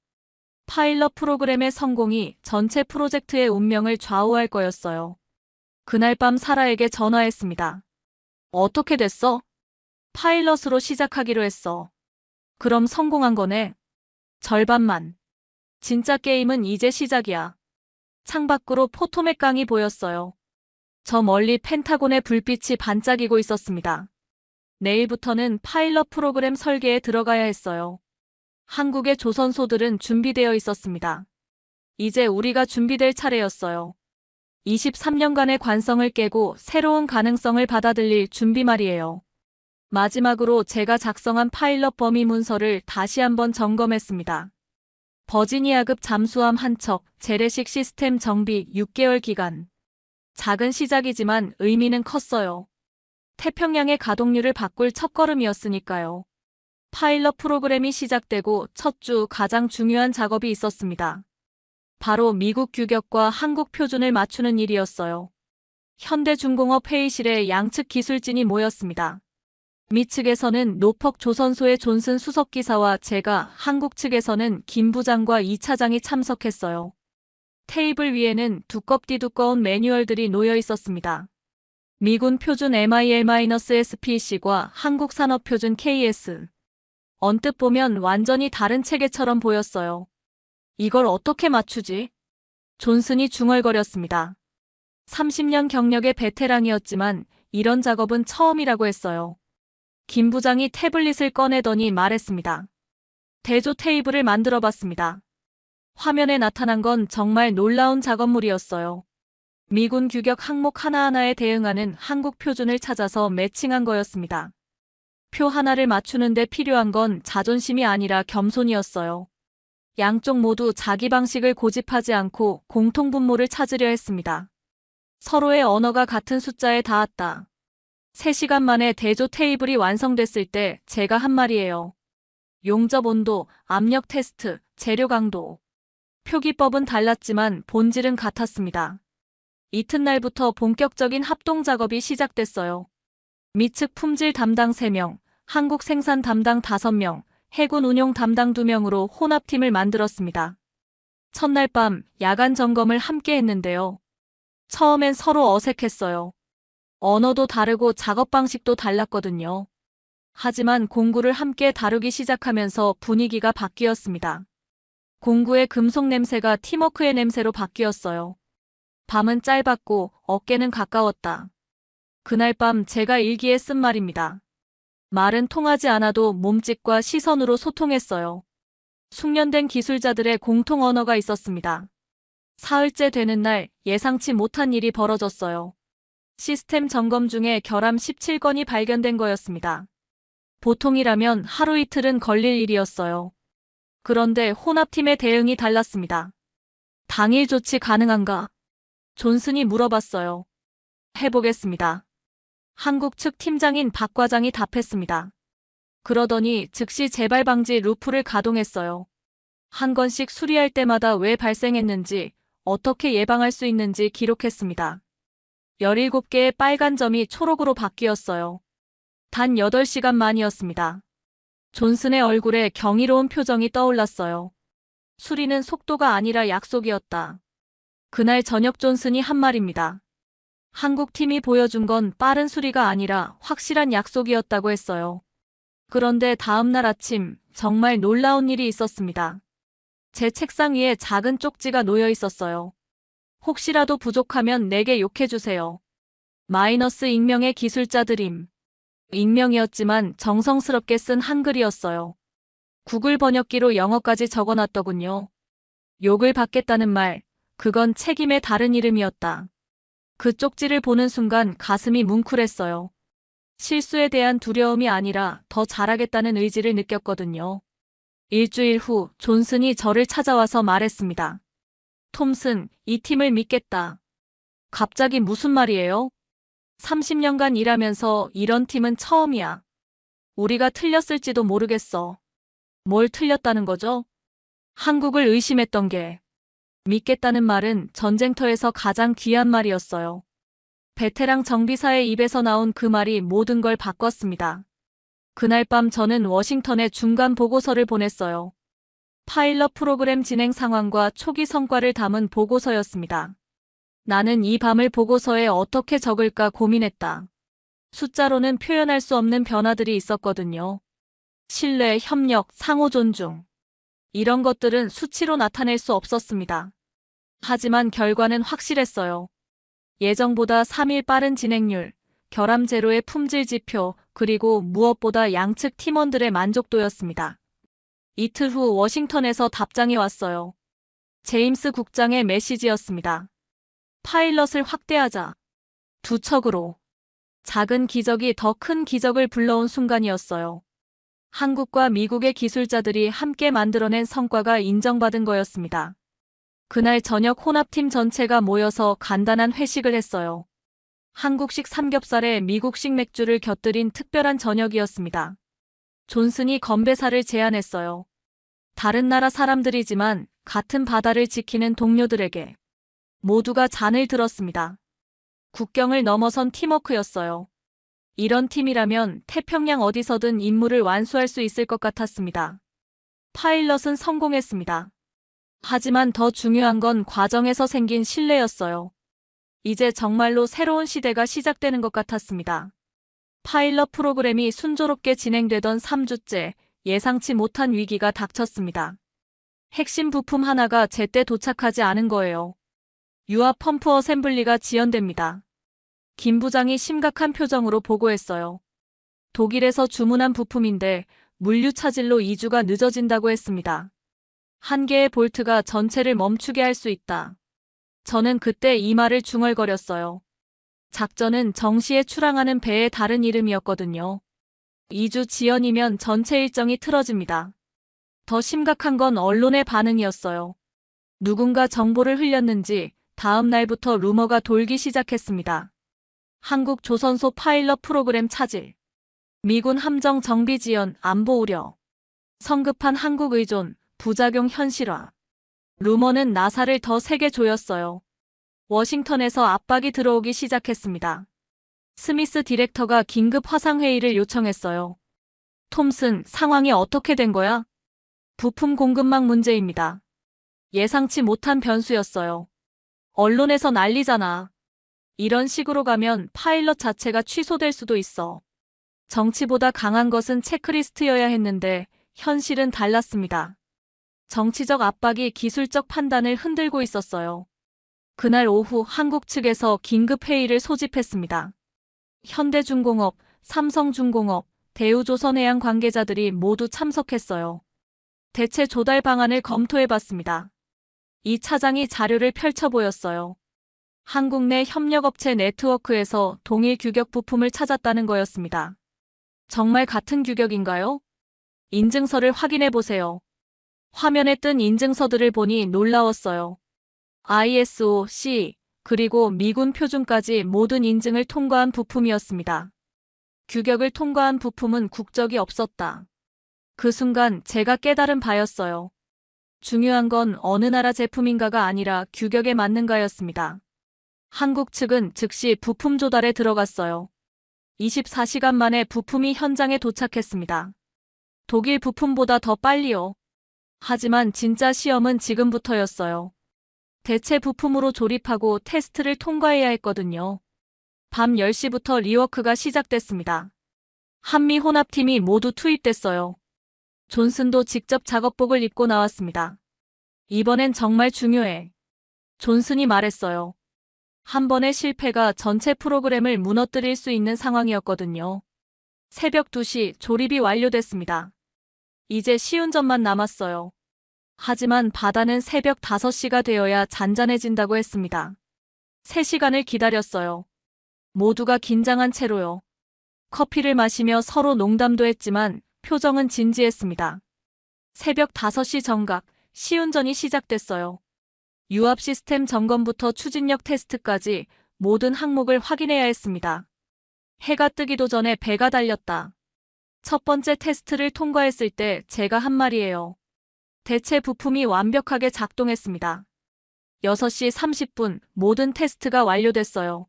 파일럿 프로그램의 성공이 전체 프로젝트의 운명을 좌우할 거였어요. 그날 밤 사라에게 전화했습니다. 어떻게 됐어? 파일럿으로 시작하기로 했어. 그럼 성공한 거네. 절반만. 진짜 게임은 이제 시작이야. 창밖으로 포토맥 강이 보였어요. 저 멀리 펜타곤의 불빛이 반짝이고 있었습니다. 내일부터는 파일럿 프로그램 설계에 들어가야 했어요. 한국의 조선소들은 준비되어 있었습니다. 이제 우리가 준비될 차례였어요. 23년간의 관성을 깨고 새로운 가능성을 받아들일 준비 말이에요. 마지막으로 제가 작성한 파일럿 범위 문서를 다시 한번 점검했습니다. 버지니아급 잠수함 한 척, 재래식 시스템 정비 6개월 기간. 작은 시작이지만 의미는 컸어요. 태평양의 가동률을 바꿀 첫걸음이었으니까요. 파일럿 프로그램이 시작되고 첫 주 가장 중요한 작업이 있었습니다. 바로 미국 규격과 한국 표준을 맞추는 일이었어요. 현대중공업 회의실에 양측 기술진이 모였습니다. 미 측에서는 노퍽 조선소의 존슨 수석기사와 제가, 한국 측에서는 김 부장과 이 차장이 참석했어요. 테이블 위에는 두껍디 두꺼운 매뉴얼들이 놓여 있었습니다. 미군 표준 MIL-SPC과 한국 산업 표준 KS. 언뜻 보면 완전히 다른 체계처럼 보였어요. 이걸 어떻게 맞추지? 존슨이 중얼거렸습니다. 30년 경력의 베테랑이었지만 이런 작업은 처음이라고 했어요. 김 부장이 태블릿을 꺼내더니 말했습니다. 대조 테이블을 만들어봤습니다. 화면에 나타난 건 정말 놀라운 작업물이었어요. 미군 규격 항목 하나하나에 대응하는 한국 표준을 찾아서 매칭한 거였습니다. 표 하나를 맞추는데 필요한 건 자존심이 아니라 겸손이었어요. 양쪽 모두 자기 방식을 고집하지 않고 공통분모를 찾으려 했습니다. 서로의 언어가 같은 숫자에 닿았다. 3시간 만에 대조 테이블이 완성됐을 때 제가 한 말이에요. 용접 온도, 압력 테스트, 재료 강도. 표기법은 달랐지만 본질은 같았습니다. 이튿날부터 본격적인 합동 작업이 시작됐어요. 미측 품질 담당 3명, 한국 생산 담당 5명, 해군 운용 담당 2명으로 혼합팀을 만들었습니다. 첫날 밤 야간 점검을 함께 했는데요. 처음엔 서로 어색했어요. 언어도 다르고 작업 방식도 달랐거든요. 하지만 공구를 함께 다루기 시작하면서 분위기가 바뀌었습니다. 공구의 금속 냄새가 팀워크의 냄새로 바뀌었어요. 밤은 짧았고 어깨는 가까웠다. 그날 밤 제가 일기에 쓴 말입니다. 말은 통하지 않아도 몸짓과 시선으로 소통했어요. 숙련된 기술자들의 공통 언어가 있었습니다. 사흘째 되는 날 예상치 못한 일이 벌어졌어요. 시스템 점검 중에 결함 17건이 발견된 거였습니다. 보통이라면 하루 이틀은 걸릴 일이었어요. 그런데 혼합팀의 대응이 달랐습니다. 당일 조치 가능한가? 존슨이 물어봤어요. 해보겠습니다. 한국 측 팀장인 박 과장이 답했습니다. 그러더니 즉시 재발 방지 루프를 가동했어요. 한 건씩 수리할 때마다 왜 발생했는지, 어떻게 예방할 수 있는지 기록했습니다. 17개의 빨간 점이 초록으로 바뀌었어요. 단 8시간 만이었습니다. 존슨의 얼굴에 경이로운 표정이 떠올랐어요. 수리는 속도가 아니라 약속이었다. 그날 저녁 존슨이 한 말입니다. 한국 팀이 보여준 건 빠른 수리가 아니라 확실한 약속이었다고 했어요. 그런데 다음 날 아침 정말 놀라운 일이 있었습니다. 제 책상 위에 작은 쪽지가 놓여 있었어요. 혹시라도 부족하면 내게 욕해주세요. 마이너스 익명의 기술자들임. 익명이었지만 정성스럽게 쓴 한글이었어요. 구글 번역기로 영어까지 적어놨더군요. 욕을 받겠다는 말, 그건 책임의 다른 이름이었다. 그 쪽지를 보는 순간 가슴이 뭉클했어요. 실수에 대한 두려움이 아니라 더 잘하겠다는 의지를 느꼈거든요. 일주일 후 존슨이 저를 찾아와서 말했습니다. 톰슨, 이 팀을 믿겠다. 갑자기 무슨 말이에요? 30년간 일하면서 이런 팀은 처음이야. 우리가 틀렸을지도 모르겠어. 뭘 틀렸다는 거죠? 한국을 의심했던 게. 믿겠다는 말은 전쟁터에서 가장 귀한 말이었어요. 베테랑 정비사의 입에서 나온 그 말이 모든 걸 바꿨습니다. 그날 밤 저는 워싱턴에 중간 보고서를 보냈어요. 파일럿 프로그램 진행 상황과 초기 성과를 담은 보고서였습니다. 나는 이 밤을 보고서에 어떻게 적을까 고민했다. 숫자로는 표현할 수 없는 변화들이 있었거든요. 신뢰, 협력, 상호 존중. 이런 것들은 수치로 나타낼 수 없었습니다. 하지만 결과는 확실했어요. 예정보다 3일 빠른 진행률, 결함 제로의 품질 지표, 그리고 무엇보다 양측 팀원들의 만족도였습니다. 이틀 후 워싱턴에서 답장이 왔어요. 제임스 국장의 메시지였습니다. 파일럿을 확대하자. 두 척으로. 작은 기적이 더 큰 기적을 불러온 순간이었어요. 한국과 미국의 기술자들이 함께 만들어낸 성과가 인정받은 거였습니다. 그날 저녁 혼합팀 전체가 모여서 간단한 회식을 했어요. 한국식 삼겹살에 미국식 맥주를 곁들인 특별한 저녁이었습니다. 존슨이 건배사를 제안했어요. 다른 나라 사람들이지만 같은 바다를 지키는 동료들에게. 모두가 잔을 들었습니다. 국경을 넘어선 팀워크였어요. 이런 팀이라면 태평양 어디서든 임무를 완수할 수 있을 것 같았습니다. 파일럿은 성공했습니다. 하지만 더 중요한 건 과정에서 생긴 신뢰였어요. 이제 정말로 새로운 시대가 시작되는 것 같았습니다. 파일럿 프로그램이 순조롭게 진행되던 3주째 예상치 못한 위기가 닥쳤습니다. 핵심 부품 하나가 제때 도착하지 않은 거예요. 유압 펌프 어셈블리가 지연됩니다. 김 부장이 심각한 표정으로 보고했어요. 독일에서 주문한 부품인데 물류 차질로 2주가 늦어진다고 했습니다. 한 개의 볼트가 전체를 멈추게 할 수 있다. 저는 그때 이 말을 중얼거렸어요. 작전은 정시에 출항하는 배의 다른 이름이었거든요. 2주 지연이면 전체 일정이 틀어집니다. 더 심각한 건 언론의 반응이었어요. 누군가 정보를 흘렸는지 다음 날부터 루머가 돌기 시작했습니다. 한국 조선소 파일럿 프로그램 차질. 미군 함정 정비 지연 안보 우려. 성급한 한국 의존, 부작용 현실화. 루머는 나사를 더 세게 조였어요. 워싱턴에서 압박이 들어오기 시작했습니다. 스미스 디렉터가 긴급 화상회의를 요청했어요. 톰슨, 상황이 어떻게 된 거야? 부품 공급망 문제입니다. 예상치 못한 변수였어요. 언론에서 난리잖아. 이런 식으로 가면 파일럿 자체가 취소될 수도 있어. 정치보다 강한 것은 체크리스트여야 했는데 현실은 달랐습니다. 정치적 압박이 기술적 판단을 흔들고 있었어요. 그날 오후 한국 측에서 긴급 회의를 소집했습니다. 현대중공업, 삼성중공업, 대우조선해양 관계자들이 모두 참석했어요. 대체 조달 방안을 검토해봤습니다. 이 차장이 자료를 펼쳐 보였어요. 한국 내 협력업체 네트워크에서 동일 규격 부품을 찾았다는 거였습니다. 정말 같은 규격인가요? 인증서를 확인해 보세요. 화면에 뜬 인증서들을 보니 놀라웠어요. ISO, C, 그리고 미군 표준까지 모든 인증을 통과한 부품이었습니다. 규격을 통과한 부품은 국적이 없었다. 그 순간 제가 깨달은 바였어요. 중요한 건 어느 나라 제품인가가 아니라 규격에 맞는가였습니다. 한국 측은 즉시 부품 조달에 들어갔어요. 24시간 만에 부품이 현장에 도착했습니다. 독일 부품보다 더 빨리요. 하지만 진짜 시험은 지금부터였어요. 대체 부품으로 조립하고 테스트를 통과해야 했거든요. 밤 10시부터 리워크가 시작됐습니다. 한미 혼합팀이 모두 투입됐어요. 존슨도 직접 작업복을 입고 나왔습니다. 이번엔 정말 중요해. 존슨이 말했어요. 한 번의 실패가 전체 프로그램을 무너뜨릴 수 있는 상황이었거든요. 새벽 2시 조립이 완료됐습니다. 이제 시운전만 남았어요. 하지만 바다는 새벽 5시가 되어야 잔잔해진다고 했습니다. 3시간을 기다렸어요. 모두가 긴장한 채로요. 커피를 마시며 서로 농담도 했지만 표정은 진지했습니다. 새벽 5시 정각, 시운전이 시작됐어요. 유압 시스템 점검부터 추진력 테스트까지 모든 항목을 확인해야 했습니다. 해가 뜨기도 전에 배가 달렸다. 첫 번째 테스트를 통과했을 때 제가 한 말이에요. 대체 부품이 완벽하게 작동했습니다. 6시 30분 모든 테스트가 완료됐어요.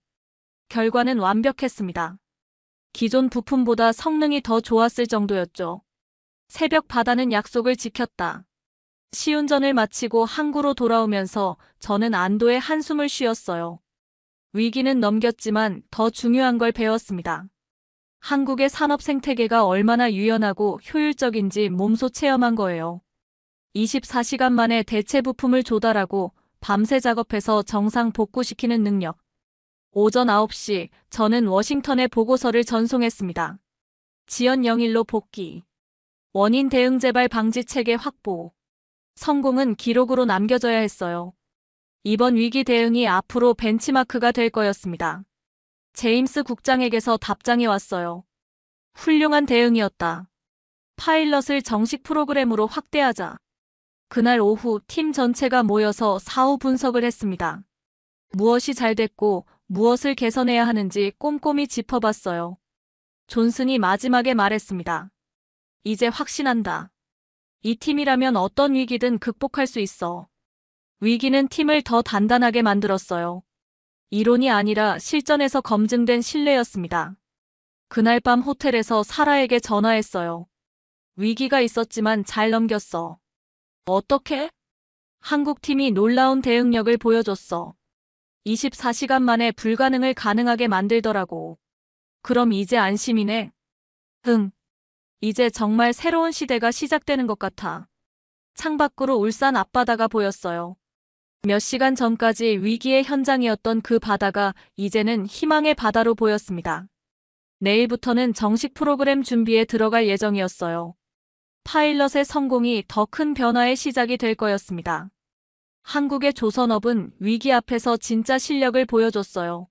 결과는 완벽했습니다. 기존 부품보다 성능이 더 좋았을 정도였죠. 새벽 바다는 약속을 지켰다. 시운전을 마치고 항구로 돌아오면서 저는 안도의 한숨을 쉬었어요. 위기는 넘겼지만 더 중요한 걸 배웠습니다. 한국의 산업 생태계가 얼마나 유연하고 효율적인지 몸소 체험한 거예요. 24시간 만에 대체 부품을 조달하고 밤새 작업해서 정상 복구시키는 능력. 오전 9시 저는 워싱턴에 보고서를 전송했습니다. 지연 0일로 복귀. 원인 대응 재발 방지 체계 확보. 성공은 기록으로 남겨져야 했어요. 이번 위기 대응이 앞으로 벤치마크가 될 거였습니다. 제임스 국장에게서 답장이 왔어요. 훌륭한 대응이었다. 파일럿을 정식 프로그램으로 확대하자. 그날 오후 팀 전체가 모여서 사후 분석을 했습니다. 무엇이 잘 됐고 무엇을 개선해야 하는지 꼼꼼히 짚어봤어요. 존슨이 마지막에 말했습니다. 이제 확신한다. 이 팀이라면 어떤 위기든 극복할 수 있어. 위기는 팀을 더 단단하게 만들었어요. 이론이 아니라 실전에서 검증된 신뢰였습니다. 그날 밤 호텔에서 사라에게 전화했어요. 위기가 있었지만 잘 넘겼어. 어떻게? 한국팀이 놀라운 대응력을 보여줬어. 24시간 만에 불가능을 가능하게 만들더라고. 그럼 이제 안심이네. 응. 이제 정말 새로운 시대가 시작되는 것 같아. 창밖으로 울산 앞바다가 보였어요. 몇 시간 전까지 위기의 현장이었던 그 바다가 이제는 희망의 바다로 보였습니다. 내일부터는 정식 프로그램 준비에 들어갈 예정이었어요. 파일럿의 성공이 더 큰 변화의 시작이 될 거였습니다. 한국의 조선업은 위기 앞에서 진짜 실력을 보여줬어요.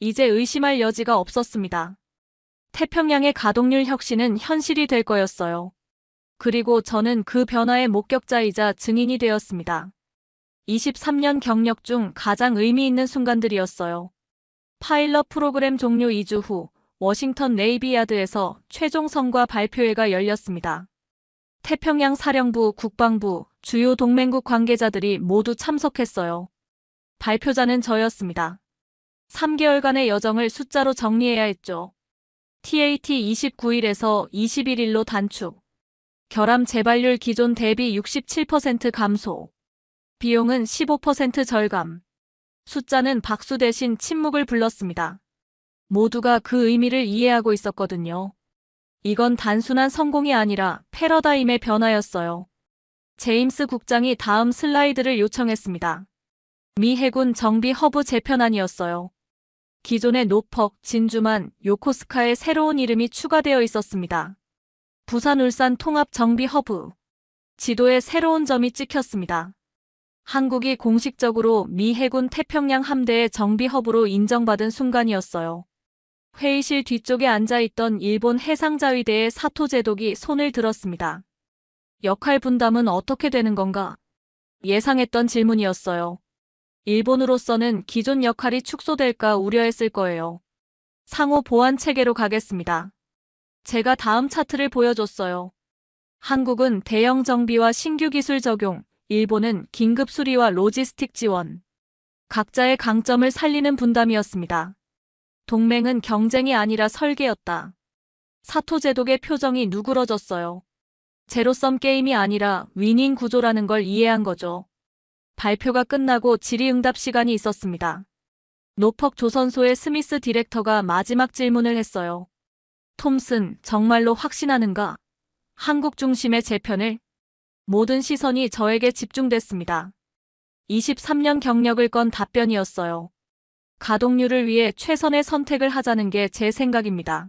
이제 의심할 여지가 없었습니다. 태평양의 가동률 혁신은 현실이 될 거였어요. 그리고 저는 그 변화의 목격자이자 증인이 되었습니다. 23년 경력 중 가장 의미 있는 순간들이었어요. 파일럿 프로그램 종료 2주 후 워싱턴 네이비야드에서 최종 성과 발표회가 열렸습니다. 태평양 사령부, 국방부, 주요 동맹국 관계자들이 모두 참석했어요. 발표자는 저였습니다. 3개월간의 여정을 숫자로 정리해야 했죠. TAT 29일에서 21일로 단축. 결함 재발률 기존 대비 67% 감소. 비용은 15% 절감. 숫자는 박수 대신 침묵을 불렀습니다. 모두가 그 의미를 이해하고 있었거든요. 이건 단순한 성공이 아니라 패러다임의 변화였어요. 제임스 국장이 다음 슬라이드를 요청했습니다. 미 해군 정비 허브 재편안이었어요. 기존의 노퍽, 진주만, 요코스카의 새로운 이름이 추가되어 있었습니다. 부산 울산 통합 정비 허브. 지도에 새로운 점이 찍혔습니다. 한국이 공식적으로 미 해군 태평양 함대의 정비 허브로 인정받은 순간이었어요. 회의실 뒤쪽에 앉아있던 일본 해상자위대의 사토 제독이 손을 들었습니다. 역할 분담은 어떻게 되는 건가? 예상했던 질문이었어요. 일본으로서는 기존 역할이 축소될까 우려했을 거예요. 상호 보완 체계로 가겠습니다. 제가 다음 차트를 보여줬어요. 한국은 대형 정비와 신규 기술 적용, 일본은 긴급 수리와 로지스틱 지원. 각자의 강점을 살리는 분담이었습니다. 동맹은 경쟁이 아니라 설계였다. 사토 제독의 표정이 누그러졌어요. 제로섬 게임이 아니라 위닝 구조라는 걸 이해한 거죠. 발표가 끝나고 질의응답 시간이 있었습니다. 노퍽 조선소의 스미스 디렉터가 마지막 질문을 했어요. 톰슨, 정말로 확신하는가? 한국 중심의 재편을? 모든 시선이 저에게 집중됐습니다. 23년 경력을 건 답변이었어요. 가동률을 위해 최선의 선택을 하자는 게 제 생각입니다.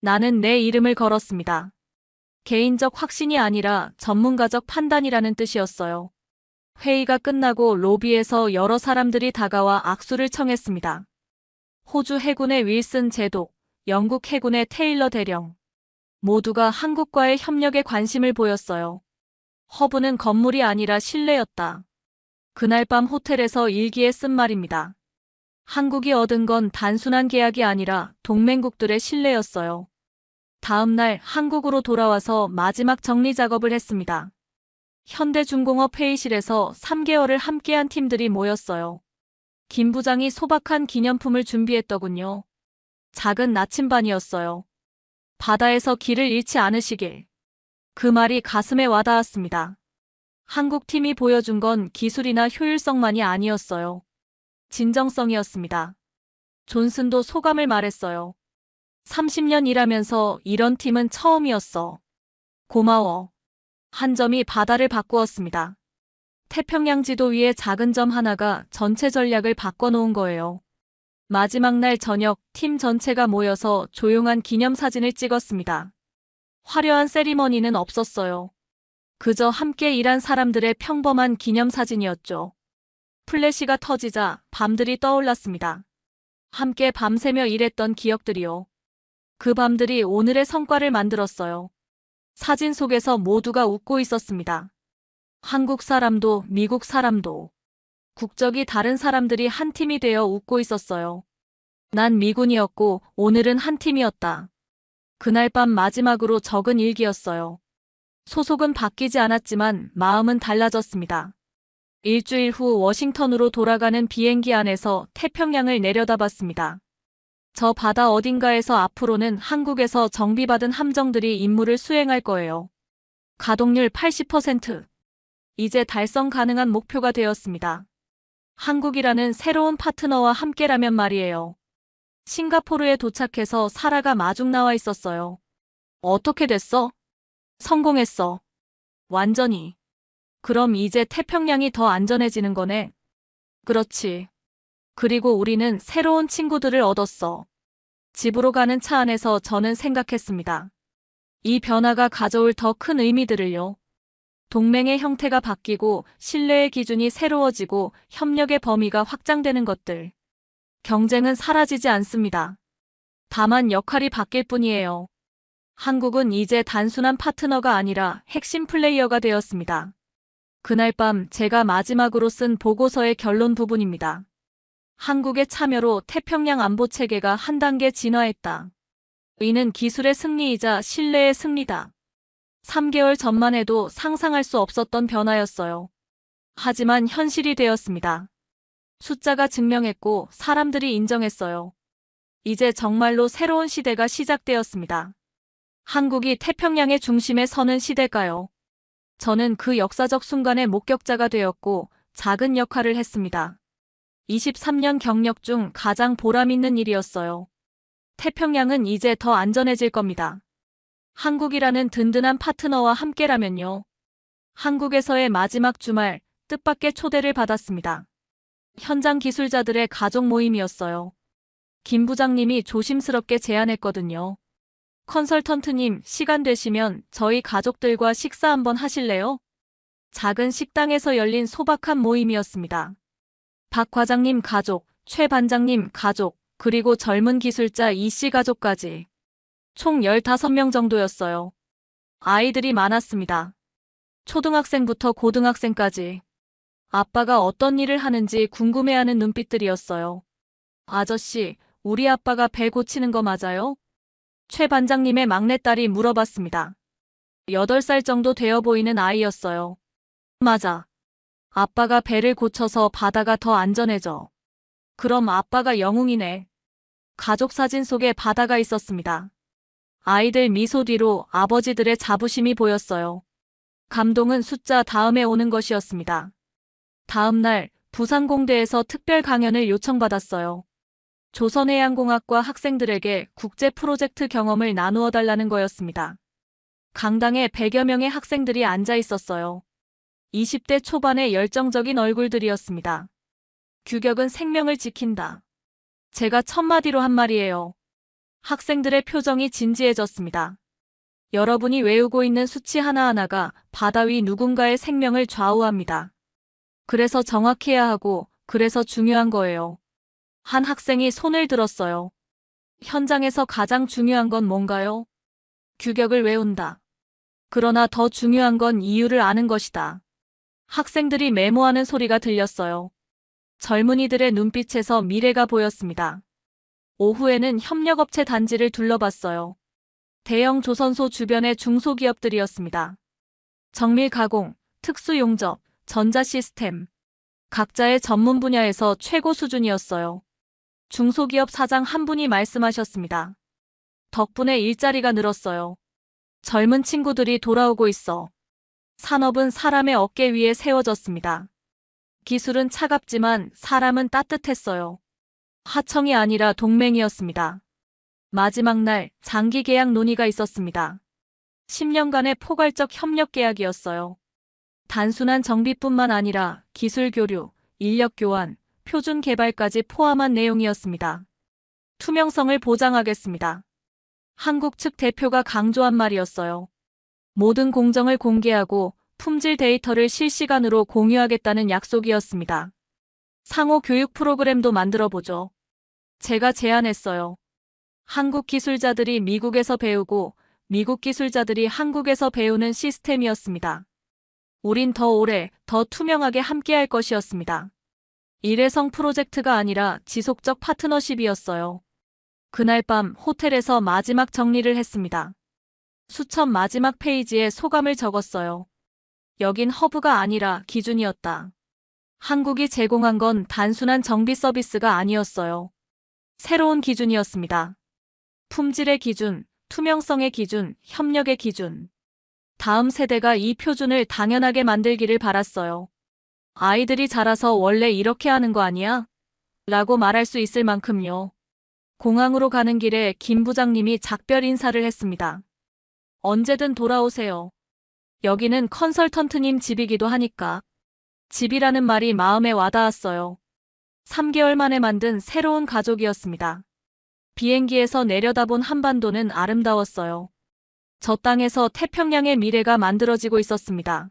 나는 내 이름을 걸었습니다. 개인적 확신이 아니라 전문가적 판단이라는 뜻이었어요. 회의가 끝나고 로비에서 여러 사람들이 다가와 악수를 청했습니다. 호주 해군의 윌슨 제독, 영국 해군의 테일러 대령. 모두가 한국과의 협력에 관심을 보였어요. 허브는 건물이 아니라 신뢰였다. 그날 밤 호텔에서 일기에 쓴 말입니다. 한국이 얻은 건 단순한 계약이 아니라 동맹국들의 신뢰였어요. 다음 날 한국으로 돌아와서 마지막 정리 작업을 했습니다. 현대중공업 회의실에서 3개월을 함께한 팀들이 모였어요. 김 부장이 소박한 기념품을 준비했더군요. 작은 나침반이었어요. 바다에서 길을 잃지 않으시길. 그 말이 가슴에 와닿았습니다. 한국 팀이 보여준 건 기술이나 효율성만이 아니었어요. 진정성이었습니다. 존슨도 소감을 말했어요. 30년 일하면서 이런 팀은 처음이었어. 고마워. 한 점이 바다를 바꾸었습니다. 태평양 지도 위에 작은 점 하나가 전체 전략을 바꿔놓은 거예요. 마지막 날 저녁 팀 전체가 모여서 조용한 기념사진을 찍었습니다. 화려한 세리머니는 없었어요. 그저 함께 일한 사람들의 평범한 기념사진이었죠. 플래시가 터지자 밤들이 떠올랐습니다. 함께 밤새며 일했던 기억들이요. 그 밤들이 오늘의 성과를 만들었어요. 사진 속에서 모두가 웃고 있었습니다. 한국 사람도 미국 사람도. 국적이 다른 사람들이 한 팀이 되어 웃고 있었어요. 난 미군이었고 오늘은 한 팀이었다. 그날 밤 마지막으로 적은 일기였어요. 소속은 바뀌지 않았지만 마음은 달라졌습니다. 일주일 후 워싱턴으로 돌아가는 비행기 안에서 태평양을 내려다봤습니다. 저 바다 어딘가에서 앞으로는 한국에서 정비받은 함정들이 임무를 수행할 거예요. 가동률 80%. 이제 달성 가능한 목표가 되었습니다. 한국이라는 새로운 파트너와 함께라면 말이에요. 싱가포르에 도착해서 사라가 마중 나와 있었어요. 어떻게 됐어? 성공했어. 완전히. 그럼 이제 태평양이 더 안전해지는 거네. 그렇지. 그리고 우리는 새로운 친구들을 얻었어. 집으로 가는 차 안에서 저는 생각했습니다. 이 변화가 가져올 더 큰 의미들을요. 동맹의 형태가 바뀌고 신뢰의 기준이 새로워지고 협력의 범위가 확장되는 것들. 경쟁은 사라지지 않습니다. 다만 역할이 바뀔 뿐이에요. 한국은 이제 단순한 파트너가 아니라 핵심 플레이어가 되었습니다. 그날 밤 제가 마지막으로 쓴 보고서의 결론 부분입니다. 한국의 참여로 태평양 안보 체계가 한 단계 진화했다. 이는 기술의 승리이자 신뢰의 승리다. 3개월 전만 해도 상상할 수 없었던 변화였어요. 하지만 현실이 되었습니다. 숫자가 증명했고 사람들이 인정했어요. 이제 정말로 새로운 시대가 시작되었습니다. 한국이 태평양의 중심에 서는 시대일까요? 저는 그 역사적 순간의 목격자가 되었고 작은 역할을 했습니다. 23년 경력 중 가장 보람있는 일이었어요. 태평양은 이제 더 안전해질 겁니다. 한국이라는 든든한 파트너와 함께라면요. 한국에서의 마지막 주말 뜻밖의 초대를 받았습니다. 현장 기술자들의 가족 모임이었어요. 김 부장님이 조심스럽게 제안했거든요. 컨설턴트님, 시간 되시면 저희 가족들과 식사 한번 하실래요? 작은 식당에서 열린 소박한 모임이었습니다. 박 과장님 가족, 최 반장님 가족, 그리고 젊은 기술자 이씨 가족까지. 총 15명 정도였어요. 아이들이 많았습니다. 초등학생부터 고등학생까지. 아빠가 어떤 일을 하는지 궁금해하는 눈빛들이었어요. 아저씨, 우리 아빠가 배 고치는 거 맞아요? 최 반장님의 막내딸이 물어봤습니다. 8살 정도 되어 보이는 아이였어요. 맞아. 아빠가 배를 고쳐서 바다가 더 안전해져. 그럼 아빠가 영웅이네. 가족 사진 속에 바다가 있었습니다. 아이들 미소 뒤로 아버지들의 자부심이 보였어요. 감동은 숫자 다음에 오는 것이었습니다. 다음 날 부산공대에서 특별 강연을 요청받았어요. 조선해양공학과 학생들에게 국제 프로젝트 경험을 나누어 달라는 거였습니다. 강당에 100여 명의 학생들이 앉아 있었어요. 20대 초반의 열정적인 얼굴들이었습니다. 규격은 생명을 지킨다. 제가 첫마디로 한 말이에요. 학생들의 표정이 진지해졌습니다. 여러분이 외우고 있는 수치 하나하나가 바다 위 누군가의 생명을 좌우합니다. 그래서 정확해야 하고 그래서 중요한 거예요. 한 학생이 손을 들었어요. 현장에서 가장 중요한 건 뭔가요? 규격을 외운다. 그러나 더 중요한 건 이유를 아는 것이다. 학생들이 메모하는 소리가 들렸어요. 젊은이들의 눈빛에서 미래가 보였습니다. 오후에는 협력업체 단지를 둘러봤어요. 대형 조선소 주변의 중소기업들이었습니다. 정밀 가공, 특수용접, 전자시스템. 각자의 전문 분야에서 최고 수준이었어요. 중소기업 사장 한 분이 말씀하셨습니다. 덕분에 일자리가 늘었어요. 젊은 친구들이 돌아오고 있어. 산업은 사람의 어깨 위에 세워졌습니다. 기술은 차갑지만 사람은 따뜻했어요. 하청이 아니라 동맹이었습니다. 마지막 날 장기 계약 논의가 있었습니다. 10년간의 포괄적 협력 계약이었어요. 단순한 정비뿐만 아니라 기술 교류, 인력 교환, 표준 개발까지 포함한 내용이었습니다. 투명성을 보장하겠습니다. 한국 측 대표가 강조한 말이었어요. 모든 공정을 공개하고 품질 데이터를 실시간으로 공유하겠다는 약속이었습니다. 상호 교육 프로그램도 만들어보죠. 제가 제안했어요. 한국 기술자들이 미국에서 배우고 미국 기술자들이 한국에서 배우는 시스템이었습니다. 우린 더 오래, 더 투명하게 함께할 것이었습니다. 일회성 프로젝트가 아니라 지속적 파트너십이었어요. 그날 밤 호텔에서 마지막 정리를 했습니다. 수천 마지막 페이지에 소감을 적었어요. 여긴 허브가 아니라 기준이었다. 한국이 제공한 건 단순한 정비 서비스가 아니었어요. 새로운 기준이었습니다. 품질의 기준, 투명성의 기준, 협력의 기준. 다음 세대가 이 표준을 당연하게 만들기를 바랐어요. 아이들이 자라서 원래 이렇게 하는 거 아니야? 라고 말할 수 있을 만큼요. 공항으로 가는 길에 김 부장님이 작별 인사를 했습니다. 언제든 돌아오세요. 여기는 컨설턴트님 집이기도 하니까. 집이라는 말이 마음에 와닿았어요. 3개월 만에 만든 새로운 가족이었습니다. 비행기에서 내려다본 한반도는 아름다웠어요. 저 땅에서 태평양의 미래가 만들어지고 있었습니다.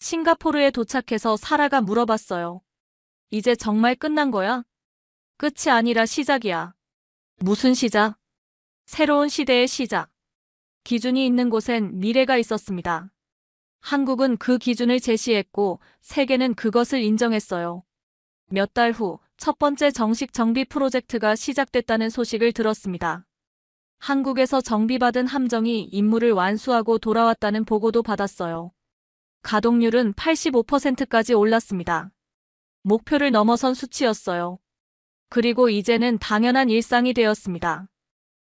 싱가포르에 도착해서 사라가 물어봤어요. 이제 정말 끝난 거야? 끝이 아니라 시작이야. 무슨 시작? 새로운 시대의 시작. 기준이 있는 곳엔 미래가 있었습니다. 한국은 그 기준을 제시했고 세계는 그것을 인정했어요. 몇 달 후 첫 번째 정식 정비 프로젝트가 시작됐다는 소식을 들었습니다. 한국에서 정비받은 함정이 임무를 완수하고 돌아왔다는 보고도 받았어요. 가동률은 85%까지 올랐습니다. 목표를 넘어선 수치였어요. 그리고 이제는 당연한 일상이 되었습니다.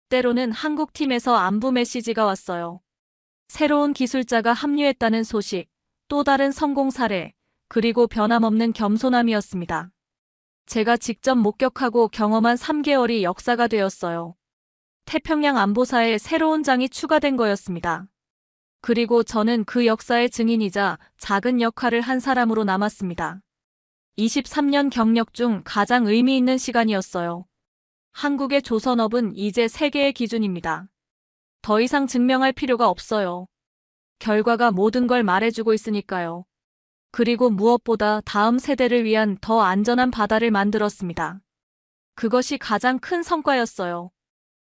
때로는 한국팀에서 안부 메시지가 왔어요. 새로운 기술자가 합류했다는 소식, 또 다른 성공 사례, 그리고 변함없는 겸손함이었습니다. 제가 직접 목격하고 경험한 3개월이 역사가 되었어요. 태평양 안보사에 새로운 장이 추가된 거였습니다. 그리고 저는 그 역사의 증인이자 작은 역할을 한 사람으로 남았습니다. 23년 경력 중 가장 의미 있는 시간이었어요. 한국의 조선업은 이제 세계의 기준입니다. 더 이상 증명할 필요가 없어요. 결과가 모든 걸 말해주고 있으니까요. 그리고 무엇보다 다음 세대를 위한 더 안전한 바다를 만들었습니다. 그것이 가장 큰 성과였어요.